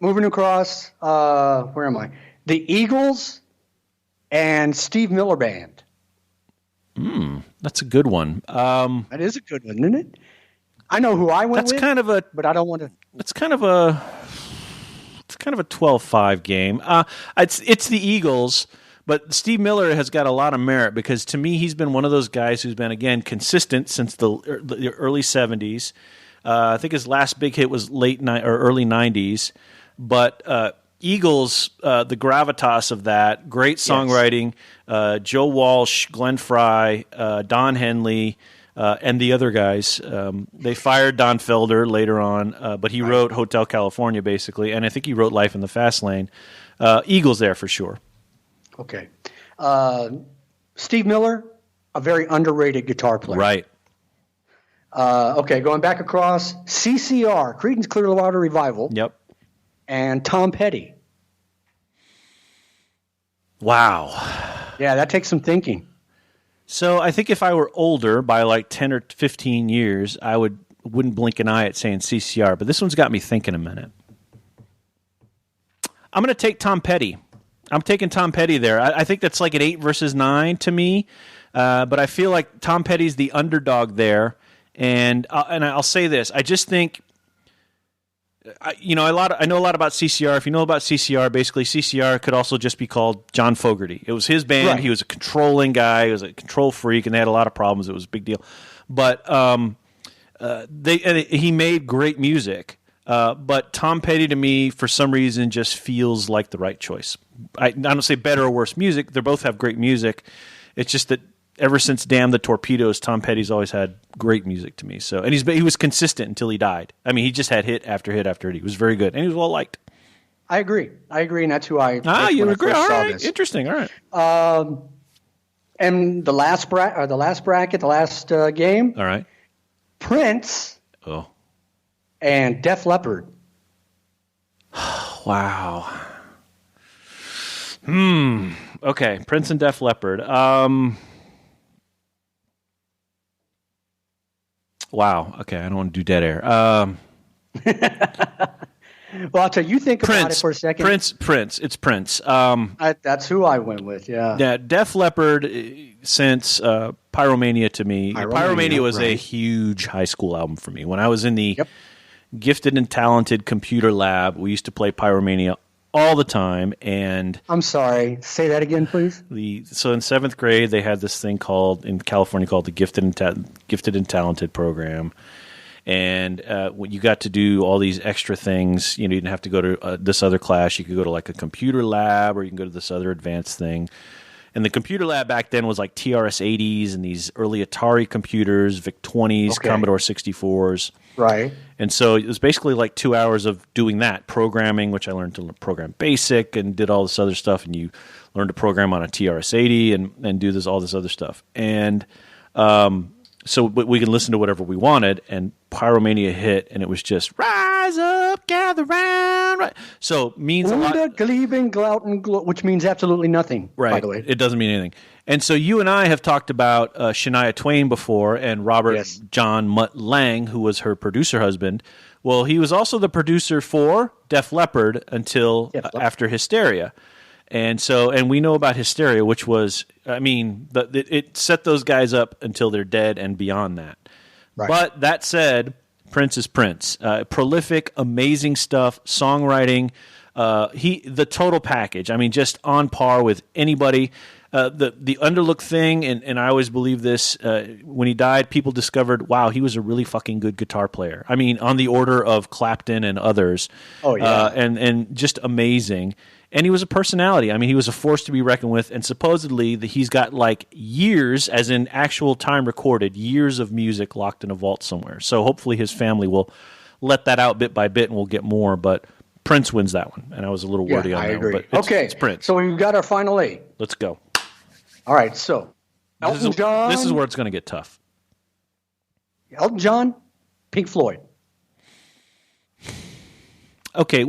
Moving across, where am I? The Eagles and Steve Miller Band. That's a good one. That is a good one, isn't it? I know who I went with. But I don't want to. It's kind of a 12-5 game. It's the Eagles, but Steve Miller has got a lot of merit because to me he's been one of those guys who's been again consistent since the early 70s. I think his last big hit was early 90s, but Eagles, the gravitas of that, great songwriting. Joe Walsh, Glenn Fry, Don Henley. And the other guys, they fired Don Felder later on, but he wrote Hotel California, basically, and I think he wrote Life in the Fast Lane. Eagles there for sure. Okay. Steve Miller, a very underrated guitar player. Right. Okay, going back across, CCR, Creedence Clearwater Revival. Yep. And Tom Petty. Wow. Yeah, that takes some thinking. So I think if I were older by like 10 or 15 years, I wouldn't blink an eye at saying CCR, but this one's got me thinking a minute. I'm going to take Tom Petty. I'm taking Tom Petty there. I think that's like an 8 versus 9 to me, but I feel like Tom Petty's the underdog there, and I'll say this. I just think I know a lot about CCR. If you know about CCR, basically CCR could also just be called John Fogerty. It was his band. Right. He was a controlling guy. He was a control freak, and they had a lot of problems. It was a big deal. But he made great music. But Tom Petty, to me, for some reason, just feels like the right choice. I don't say better or worse music. They both have great music. It's just that ever since Damn the Torpedoes, Tom Petty's always had great music to me. So, and he was consistent until he died. I mean, he just had hit after hit after hit. He was very good, and he was well liked. I agree, and that's who I. You agree? All right, interesting. All right. And the last bracket, the last game. All right. Prince. Oh. And Def Leppard. Wow. Okay, Prince and Def Leppard. Wow. Okay, I don't want to do dead air. Well, I'll tell you. Think about it for a second. Prince. It's Prince. That's who I went with. Yeah. Yeah. Def Leppard, since Pyromania to me. Pyromania was a huge high school album for me. When I was in the gifted and talented computer lab, we used to play Pyromania all the time. And I'm sorry, say that again, please. So in 7th grade, they had this thing in California called the Gifted and Talented program, and when you got to do all these extra things, you didn't have to go to this other class. You could go to like a computer lab, or you can go to this other advanced thing. And the computer lab back then was like TRS-80s and these early Atari computers, VIC-20s, Commodore 64s. Right. And so it was basically like 2 hours of doing that, programming, which I learned to program BASIC and did all this other stuff. And you learned to program on a TRS-80 and do all this other stuff. And so we could listen to whatever we wanted, and Pyromania hit, and it was just rise up, gather round. Right. So means a lot. Which means absolutely nothing, right. By the way. It doesn't mean anything. And so you and I have talked about Shania Twain before, and Robert John Mutt Lang, who was her producer husband. Well, he was also the producer for Def Leppard until after Hysteria. And we know about Hysteria, which was, it set those guys up until they're dead and beyond that. Right. But that said, Prince is Prince. Prolific, amazing stuff, songwriting, the total package. I mean, just on par with anybody. the underlooked thing, and I always believe this, when he died, people discovered, wow, he was a really fucking good guitar player. I mean, on the order of Clapton and others. Oh, yeah. And just amazing. And he was a personality. I mean, he was a force to be reckoned with, and supposedly he's got like years, as in actual time recorded, years of music locked in a vault somewhere. So hopefully his family will let that out bit by bit, and we'll get more, but Prince wins that one, and I was a little wordy on that. I agree. But it's Prince. So we've got our final 8. Let's go. All right, so Elton John. This is where it's going to get tough. Elton John, Pink Floyd. Okay,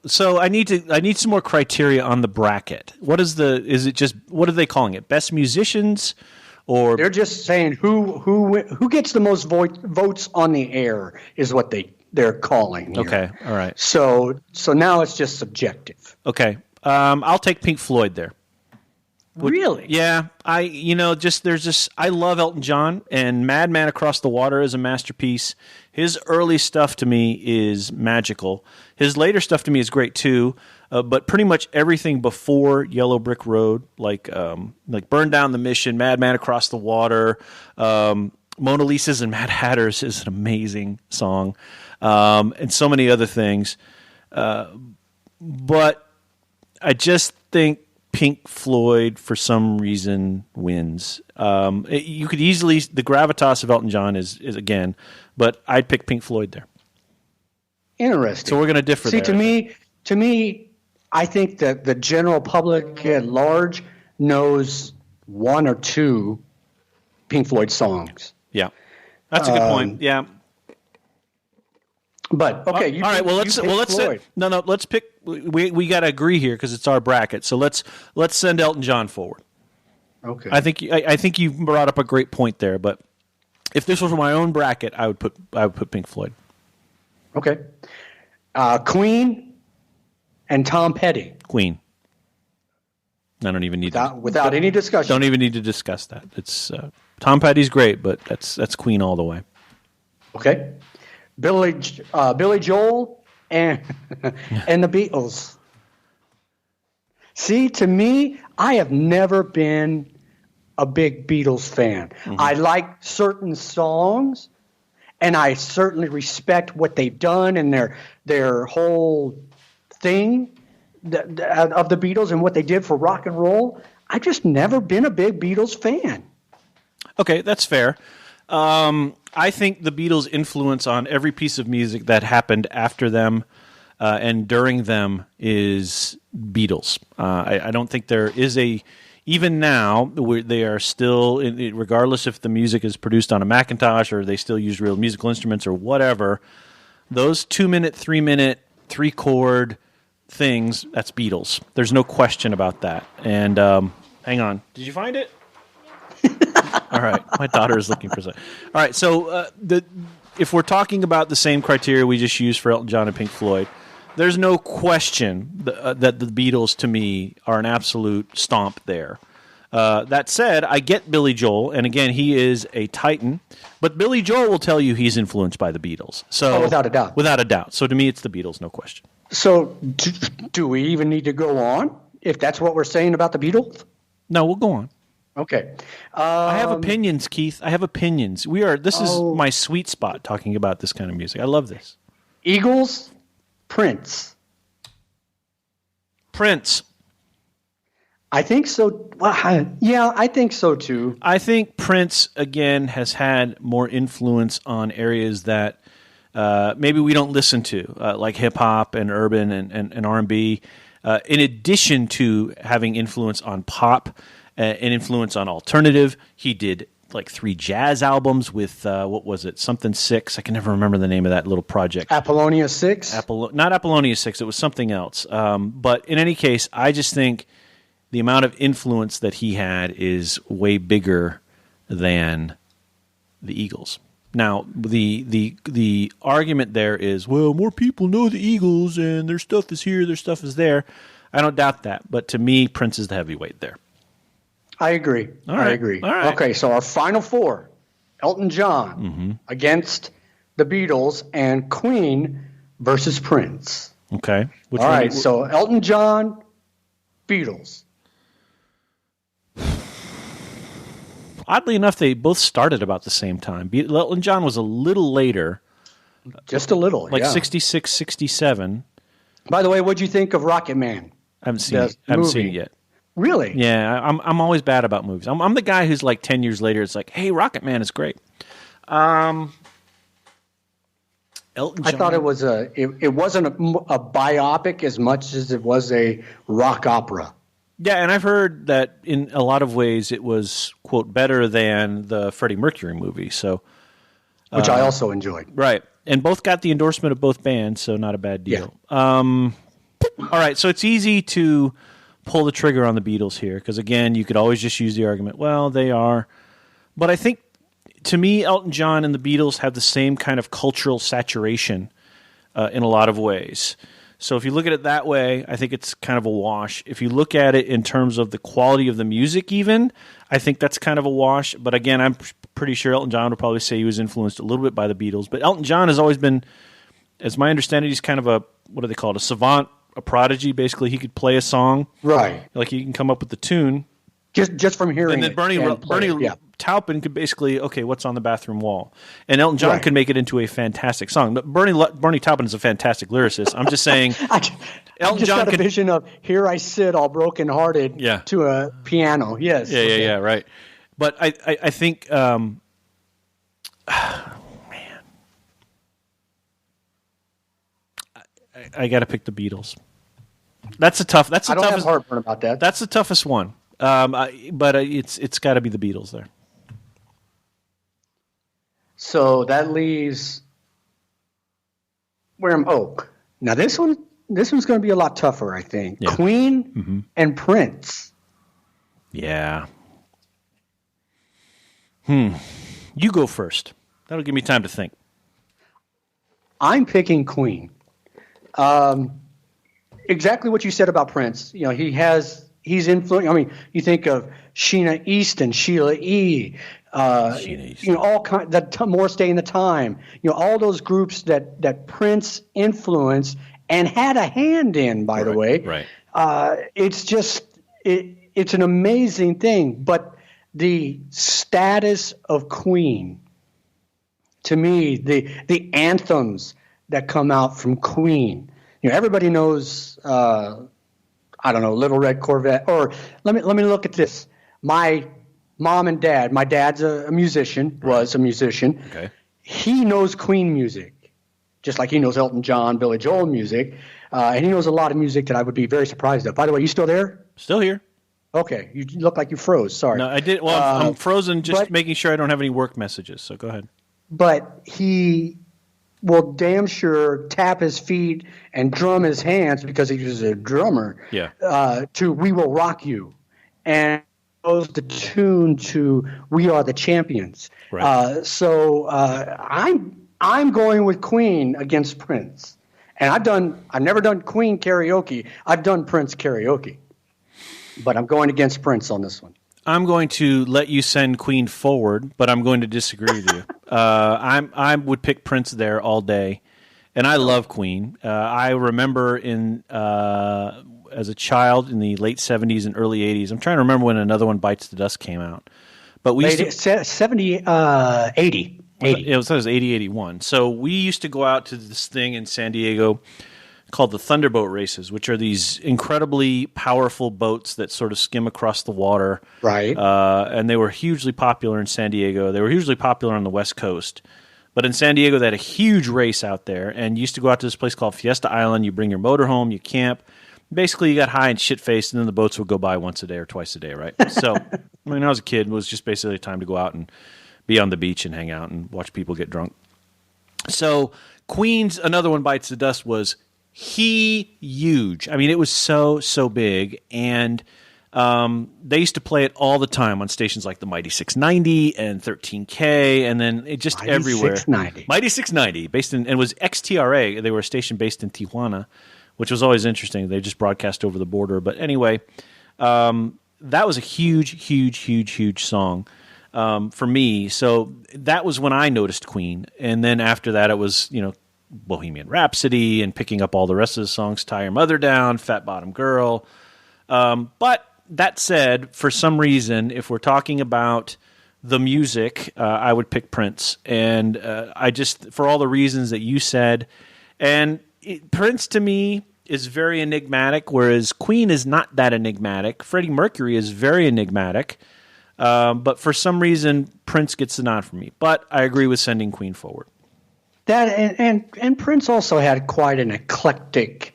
so I need some more criteria on the bracket. What are they calling it? Best musicians, or they're just saying who gets the most votes on the air is what they're calling here. Okay, all right. So now it's just subjective. Okay, I'll take Pink Floyd there. Really? Yeah, I love Elton John, and Madman Across the Water is a masterpiece. His early stuff to me is magical. His later stuff to me is great too, but pretty much everything before Yellow Brick Road, like Burn Down the Mission, Madman Across the Water, Mona Lisa's and Mad Hatters is an amazing song, and so many other things. But I just think Pink Floyd, for some reason, wins. You could easily, the gravitas of Elton John is again, but I'd pick Pink Floyd there. Interesting. So we're going to differ there. To me, I think that the general public at large knows 1 or 2 Pink Floyd songs. Yeah, that's a good point. Yeah. But okay, all right. Well, let's pick. We got to agree here because it's our bracket. So let's send Elton John forward. Okay. I think you brought up a great point there. But if this was my own bracket, I would put Pink Floyd. Okay. Queen and Tom Petty. Queen. I don't even need without any discussion. Don't even need to discuss that. It's Tom Petty's great, but that's Queen all the way. Okay. Billy Joel and and the Beatles. See, to me, I have never been a big Beatles fan. Mm-hmm. I like certain songs, and I certainly respect what they've done and their whole thing of the Beatles and what they did for rock and roll. I've just never been a big Beatles fan. Okay, that's fair. I think the Beatles' influence on every piece of music that happened after them and during them is Beatles. I don't think there is even now, they are still, regardless if the music is produced on a Macintosh or they still use real musical instruments or whatever, those 2-minute, 3-minute, 3-chord things, that's Beatles. There's no question about that. And hang on. Did you find it? All right. My daughter is looking for something. All right. So if we're talking about the same criteria we just used for Elton John and Pink Floyd, there's no question that the Beatles, to me, are an absolute stomp there. That said, I get Billy Joel, and again, he is a titan. But Billy Joel will tell you he's influenced by the Beatles. So without a doubt. Without a doubt. So to me, it's the Beatles, no question. So do we even need to go on if that's what we're saying about the Beatles? No, we'll go on. Okay. I have opinions, Keith. I have opinions. This is my sweet spot, talking about this kind of music. I love this. Eagles, Prince. I think so. Yeah, I think so too. I think Prince, again, has had more influence on areas that maybe we don't listen to, like hip-hop and urban and R&B, in addition to having influence on pop, an influence on alternative. He did like 3 jazz albums with, what was it, something 6. I can never remember the name of that little project. Apollonia 6? Not Apollonia 6. It was something else. But in any case, I just think the amount of influence that he had is way bigger than the Eagles. Now, the argument there is, well, more people know the Eagles and their stuff is here, their stuff is there. I don't doubt that. But to me, Prince is the heavyweight there. I agree. All right. I agree. All right. Okay, so our final 4, Elton John against the Beatles and Queen versus Prince. Okay. All right, so Elton John, Beatles. Oddly enough, they both started about the same time. Elton John was a little later. Just a little, like 66, 67. By the way, what'd you think of Rocket Man? I haven't seen it yet. Really? Yeah, I'm always bad about movies. I'm the guy who's like 10 years later, it's like, hey, Rocket Man is great. Elton John. I thought it wasn't a biopic as much as it was a rock opera. Yeah, and I've heard that in a lot of ways it was, quote, better than the Freddie Mercury movie. So, which I also enjoyed. Right. And both got the endorsement of both bands, so not a bad deal. Yeah. All right, so it's easy to pull the trigger on the Beatles here because, again, you could always just use the argument, well, they are. But I think, to me, Elton John and the Beatles have the same kind of cultural saturation in a lot of ways. So if you look at it that way, I think it's kind of a wash. If you look at it in terms of the quality of the music even, I think that's kind of a wash. But again, I'm pretty sure Elton John would probably say he was influenced a little bit by the Beatles. But Elton John has always been, as my understanding, he's kind of a, what do they call it, a savant, a prodigy. Basically, he could play a song. Right. Like he can come up with the tune. Just from hearing and then Bernie Taupin could basically, okay, what's on the bathroom wall? And Elton John could make it into a fantastic song. But Bernie Taupin is a fantastic lyricist. I'm just saying. Elton John got a vision of here I sit all brokenhearted to a piano. Yes. Yeah, right. But I think, man, I got to pick the Beatles. That's a tough. I don't have heartburn about that. That's the toughest one. But it's got to be the Beatles there. So that leaves where I'm. Oh, now this one's going to be a lot tougher, I think. Yeah. Queen and Prince. Yeah. You go first. That'll give me time to think. I'm picking Queen. Exactly what you said about Prince. You know, he's influenced. I mean, you think of Sheena Easton, Sheila E. You know, all kind that More Stay in the Time. You know, all those groups that Prince influenced and had a hand in. By the way, it's just it's an amazing thing. But the status of Queen, to me, the anthems that come out from Queen. You know, everybody knows. I don't know, Little Red Corvette. Or let me look at this. My mom and dad. My dad's a musician. Was a musician. Okay. He knows Queen music, just like he knows Elton John, Billy Joel music, and he knows a lot of music that I would be very surprised at. By the way, you still there? Still here. Okay, you look like you froze. Sorry. No, I did. Well, I'm frozen. Just making sure I don't have any work messages. So go ahead. But he will damn sure tap his feet and drum his hands because he's a drummer. Yeah. To "We Will Rock You," and goes the tune to "We Are the Champions." Right. So I'm going with Queen against Prince, and I've never done Queen karaoke. I've done Prince karaoke, but I'm going against Prince on this one. I'm going to let you send Queen forward, but I'm going to disagree with you. I would pick Prince there all day, and I love Queen. I remember as a child in the late 70s and early 80s. I'm trying to remember when Another One Bites the Dust came out. But we used to, 70, 80. It was 80, 81. So we used to go out to this thing in San Diego called the Thunderboat races, which are these incredibly powerful boats that sort of skim across the water. Right. And they were hugely popular in San Diego. They were hugely popular on the West Coast. But in San Diego, they had a huge race out there, and you used to go out to this place called Fiesta Island. You bring your motor home, you camp. Basically, you got high and shit-faced, and then the boats would go by once a day or twice a day, right? So when I was a kid, it was just basically a time to go out and be on the beach and hang out and watch people get drunk. So Queen's Another One Bites the Dust was huge. I mean, it was so big, and they used to play it all the time on stations like the Mighty 690 and 13K, and then it just Mighty everywhere. 690. Mighty 690, based in, and it was XTRA. They were a station based in Tijuana, which was always interesting. They just broadcast over the border. But anyway, that was a huge song for me. So that was when I noticed Queen, and then after that, it was Bohemian Rhapsody and picking up all the rest of the songs, Tie Your Mother Down, Fat Bottom Girl. But that said, for some reason, if we're talking about the music, I would pick Prince. And I just, for all the reasons that you said, and Prince to me is very enigmatic, whereas Queen is not that enigmatic. Freddie Mercury is very enigmatic. But for some reason, Prince gets the nod from me. But I agree with sending Queen forward. That and Prince also had quite an eclectic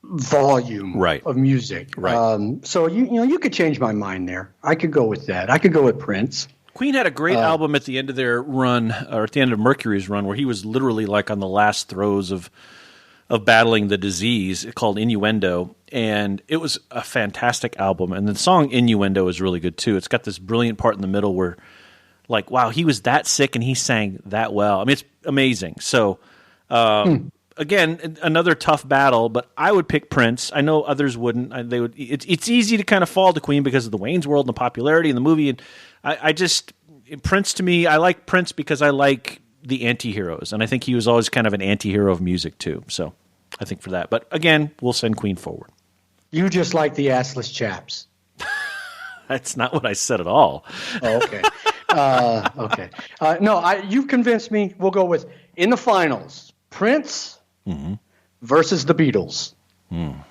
volume of music. Right. So you could change my mind there. I could go with that. I could go with Prince. Queen had a great album at the end of their run, or at the end of Mercury's run, where he was literally like on the last throes of battling the disease, called Innuendo, and it was a fantastic album. And the song Innuendo is really good too. It's got this brilliant part in the middle where, like, wow, he was that sick and he sang that well. I mean, it's amazing. So, again, another tough battle, but I would pick Prince. I know others wouldn't. They would. It's easy to kind of fall to Queen because of the Wayne's World and the popularity in the movie. And I just Prince to me, I like Prince because I like the anti-heroes, and I think he was always kind of an anti-hero of music too. So I think for that. But again, we'll send Queen forward. You just like the assless chaps. That's not what I said at all. Oh, okay. Okay. No, you've convinced me. We'll go with, in the finals, Prince versus the Beatles. And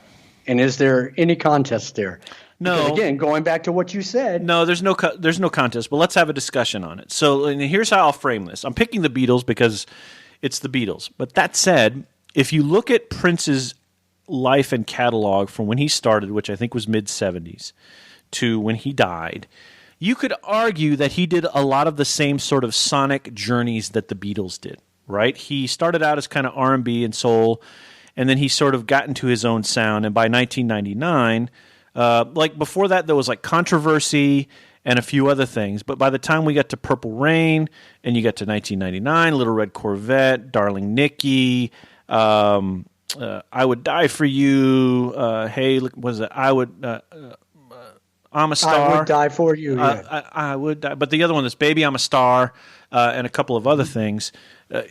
is there any contest there? No. Because again, going back to what you said. No, there's no contest, but let's have a discussion on it. So and here's how I'll frame this. I'm picking the Beatles because it's the Beatles. But that said, if you look at Prince's life and catalog from when he started, which I think was mid-'70s, to when he died, you could argue that he did a lot of the same sort of sonic journeys that the Beatles did, right? He started out as kind of R&B and soul, and then he sort of got into his own sound. And by 1999... like before that, there was like Controversy and a few other things. But by the time we got to Purple Rain and you got to 1999, Little Red Corvette, Darling Nikki, I Would Die for You, Hey, was it? I'm a Star. I Would Die for You. Yeah. I Would Die. But the other one, this Baby, I'm a Star, and a couple of other things.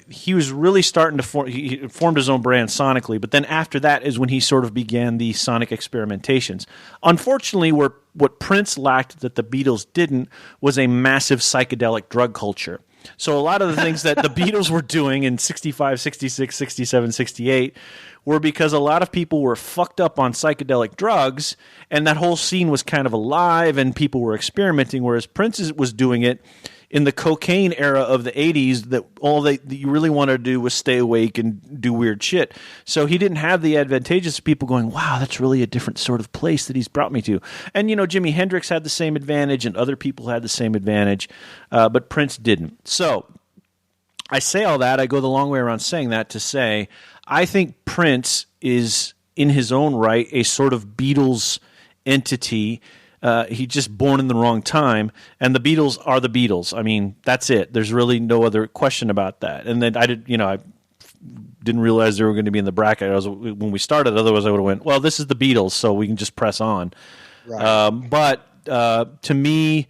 He was really starting to form. He formed his own brand sonically, but then after that is when he sort of began the sonic experimentations. Unfortunately, what Prince lacked that the Beatles didn't was a massive psychedelic drug culture. So a lot of the things that the Beatles were doing in 65, 66, 67, 68 were because a lot of people were fucked up on psychedelic drugs, and that whole scene was kind of alive and people were experimenting, whereas Prince was doing it in the cocaine era of the 80s that you really wanted to do was stay awake and do weird shit. So he didn't have the advantageous people going, wow, that's really a different sort of place that he's brought me to. And, Jimi Hendrix had the same advantage and other people had the same advantage, but Prince didn't. So I say all that. I go the long way around saying that to say I think Prince is, in his own right, a sort of Beatles entity. He's just born in the wrong time, and the Beatles are the Beatles. I mean, that's it. There's really no other question about that. And then I didn't realize they were going to be in the bracket when we started. Otherwise, I would have went, well, this is the Beatles, so we can just press on. Right. But to me,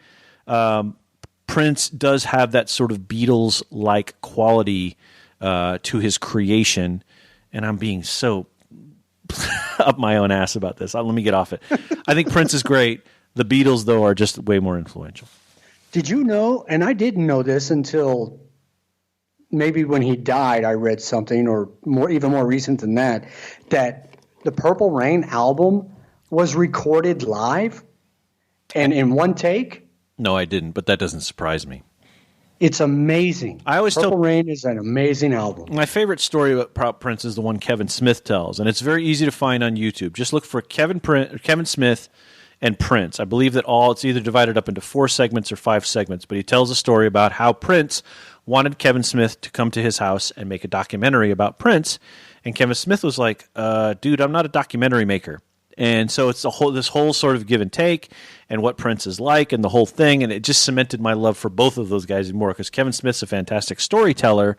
Prince does have that sort of Beatles-like quality to his creation, and I'm being so up my own ass about this. Let me get off it. I think Prince is great. The Beatles, though, are just way more influential. Did you know, and I didn't know this until maybe when he died, I read something, or even more recent than that the Purple Rain album was recorded live and in one take? No, I didn't, but that doesn't surprise me. It's amazing. Purple Rain is an amazing album. My favorite story about Prince is the one Kevin Smith tells, and it's very easy to find on YouTube. Just look for Kevin Smith and Prince. I believe that it's either divided up into 4 segments or 5 segments, but he tells a story about how Prince wanted Kevin Smith to come to his house and make a documentary about Prince, and Kevin Smith was like, dude, I'm not a documentary maker. And so it's this whole sort of give and take and what Prince is like and the whole thing, and it just cemented my love for both of those guys more because Kevin Smith's a fantastic storyteller,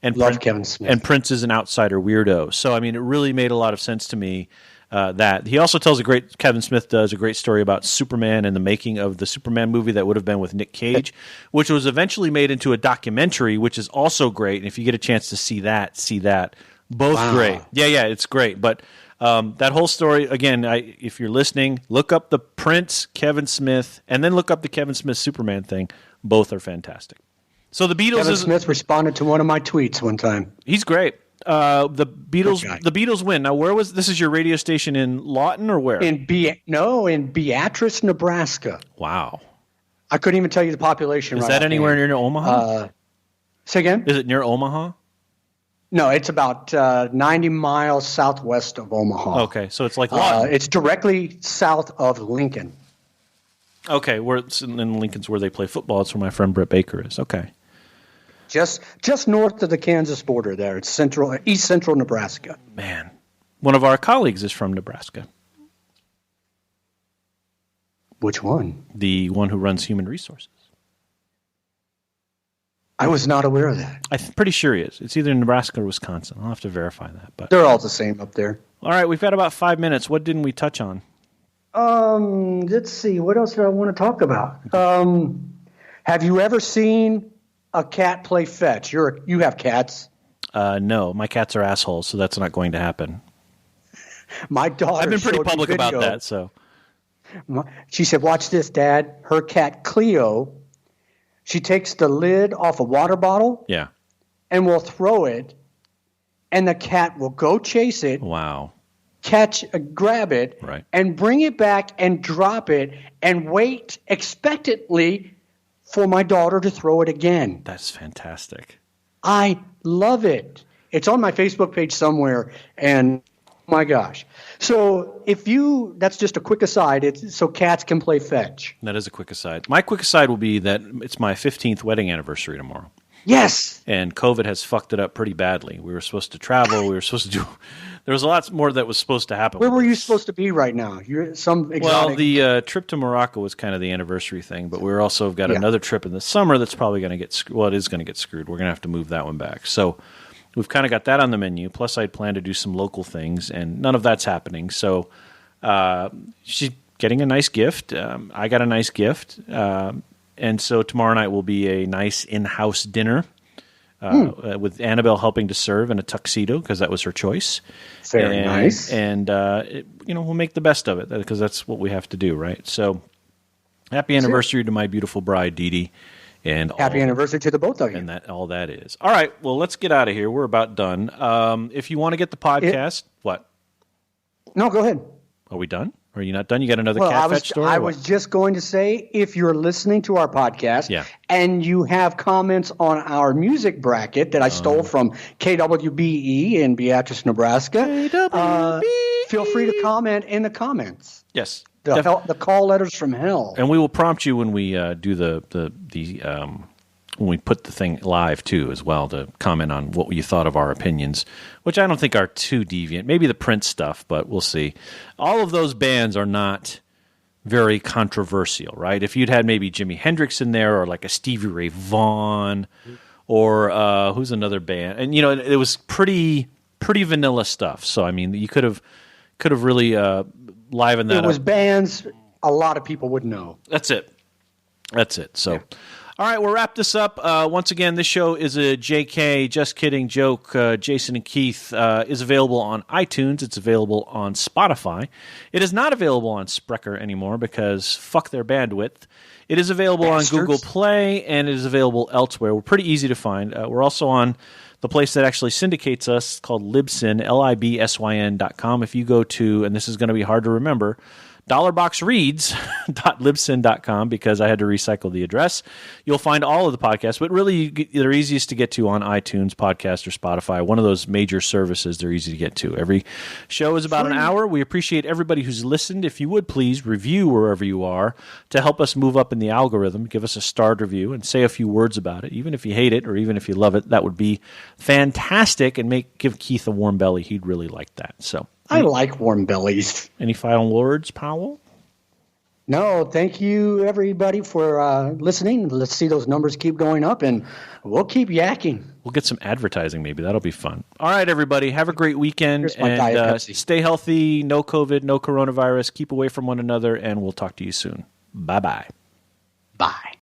and Kevin Smith. And Prince is an outsider weirdo. So, I mean, it really made a lot of sense to me that. He also tells Kevin Smith does a great story about Superman and the making of the Superman movie that would have been with Nick Cage, which was eventually made into a documentary, which is also great. And if you get a chance to see that. Both great. Yeah, it's great. But that whole story, again, if you're listening, look up the Prince, Kevin Smith, and then look up the Kevin Smith Superman thing. Both are fantastic. So the Beatles. Kevin Smith responded to one of my tweets one time. He's great. The Beatles win. Now, where was this? Is your radio station in Lawton or where? In Beatrice, Nebraska. Wow. I couldn't even tell you the population. Is that anywhere near Omaha? Say again? Is it near Omaha? No, it's about 90 miles southwest of Omaha. Okay, so it's like Lawton. It's directly south of Lincoln. Okay, in Lincoln's where they play football. It's where my friend Brett Baker is. Okay. Just north of the Kansas border there. It's east central Nebraska. Man, one of our colleagues is from Nebraska. Which one? The one who runs human resources. I was not aware of that. I'm pretty sure he is. It's either Nebraska or Wisconsin. I'll have to verify that. But they're all the same up there. All right, we've got about 5 minutes. What didn't we touch on? Let's see. What else do I want to talk about? Have you ever seen a cat play fetch? You have cats? No, my cats are assholes, so that's not going to happen. My daughter. I've been pretty public about that. So she said, "Watch this, Dad." Her cat Cleo. She takes the lid off a water bottle. Yeah. And will throw it, and the cat will go chase it. Wow. Grab it, right, and bring it back and drop it and wait expectantly for my daughter to throw it again. That's fantastic. I love it. It's on my Facebook page somewhere, and oh my gosh. So that's just a quick aside. So cats can play fetch. That is a quick aside. My quick aside will be that it's my 15th wedding anniversary tomorrow. Yes. And COVID has fucked it up pretty badly. We were supposed to travel. We were supposed to do. There was a lot more that was supposed to happen. Where were you supposed to be right now? You're some exotic. Well, the trip to Morocco was kind of the anniversary thing, but we're also got another trip in the summer that's probably going to get screwed. Well, it is going to get screwed. We're going to have to move that one back. So we've kind of got that on the menu. Plus, I'd planned to do some local things, and none of that's happening. So she's getting a nice gift. I got a nice gift. And so tomorrow night will be a nice in-house dinner with Annabelle helping to serve in a tuxedo because that was her choice. Very nice. And, we'll make the best of it because that's what we have to do, right? So happy anniversary to my beautiful bride, Dee Dee. And happy anniversary to the both of you. And all that is. All right, well, let's get out of here. We're about done. If you want to get the podcast, what? No, go ahead. Are we done? Are you not done? You got another cat fetch story? I was just going to say, if you're listening to our podcast and you have comments on our music bracket that I stole from KWBE in Beatrice, Nebraska, feel free to comment in the comments. Yes. The call letters from hell. And we will prompt you when we do the when we put the thing live too as well to comment on what you thought of our opinions, which I don't think are too deviant. Maybe the Prince stuff, but we'll see. All of those bands are not very controversial, right? If you'd had maybe Jimi Hendrix in there or like a Stevie Ray Vaughan or who's another band, and it was pretty vanilla stuff. So I mean, you could have really livened that up. It was bands a lot of people would know. That's it. So. Yeah. All right, we'll wrap this up. Once again, this show is a JK, just kidding, joke. Jason and Keith is available on iTunes. It's available on Spotify. It is not available on Sprecher anymore because fuck their bandwidth. It is available on Google Play, and it is available elsewhere. We're pretty easy to find. We're also on the place that actually syndicates us called Libsyn, LIBSYN.com. If you go to, and this is going to be hard to remember, dollarboxreads.libsyn.com because I had to recycle the address. You'll find all of the podcasts, but really they're easiest to get to on iTunes, Podcast, or Spotify. One of those major services they're easy to get to. Every show is about an hour. We appreciate everybody who's listened. If you would please review wherever you are to help us move up in the algorithm. Give us a starred review and say a few words about it. Even if you hate it or even if you love it, that would be fantastic and give Keith a warm belly. He'd really like that. So. I like warm bellies. Any final words, Powell? No, thank you, everybody, for listening. Let's see those numbers keep going up, and we'll keep yakking. We'll get some advertising, maybe. That'll be fun. All right, everybody. Have a great weekend. And stay healthy. No COVID, no coronavirus. Keep away from one another, and we'll talk to you soon. Bye-bye. Bye.